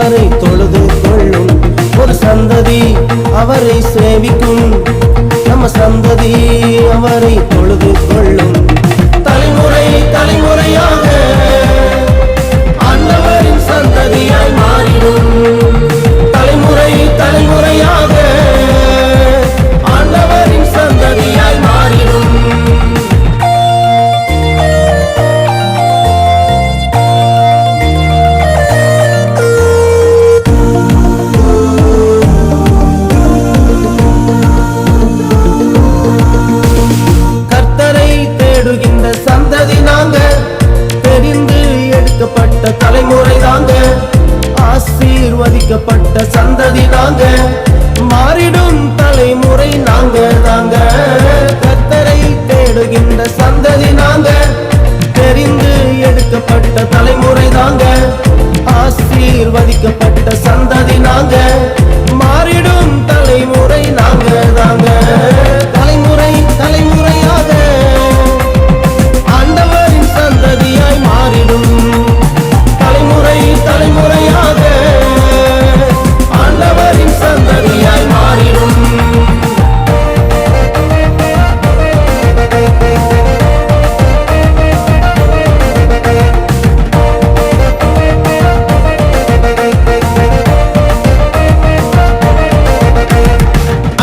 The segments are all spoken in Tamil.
அவரை தொழுது கொள்ளும் ஒரு சந்ததி அவரை சேவிக்கும் நம்ம சந்ததி அவரை தொழுது கொள்ளும் தலைமுறை தலைமுறையாக ஆண்டவரின் சந்ததியாய் மாறிடும் தலைமுறை தலைமுறையாக ஆண்டவரின் சந்ததியாய் மாறிடும் சந்ததி நாங்க தெரிந்து எடுக்கப்பட்ட தலைமுறை தாங்க ஆசீர்வதிக்கப்பட்ட சந்ததி நாங்க மாறிடும் தலைமுறை நாங்க தாங்க கர்த்தரை தேடுகின்ற சந்ததி நாங்க தெரிந்து எடுக்கப்பட்ட தலைமுறை தாங்க ஆசீர்வதிக்கப்பட்ட சந்ததி நாங்க மாறிடும் தலைமுறை நாங்க தாங்க தலைமுறை தலைமுறையாக ஆண்டவரின் சந்ததியாய் மாறிடும் தலைமுறை தலைமுறையாக ஆண்டவரின் சந்ததியாய் மாறிடும்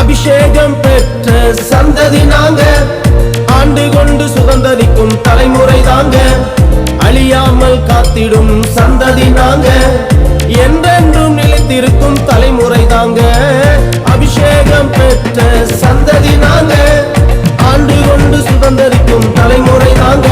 அபிஷேகம் பெற்ற சந்ததி நாங்க ஆண்டு கொண்டு சுதந்தரிக்கும் தலைமுறை தாங்க அழியாமல் காத்திடும் சந்ததி நாங்க என்றென்றும் நிலைத்திருக்கும் தலைமுறை தாங்க அபிஷேகம் பெற்ற சந்ததி நாங்க ஆண்டு கொண்டு சுதந்தரிக்கும் தலைமுறை தாங்க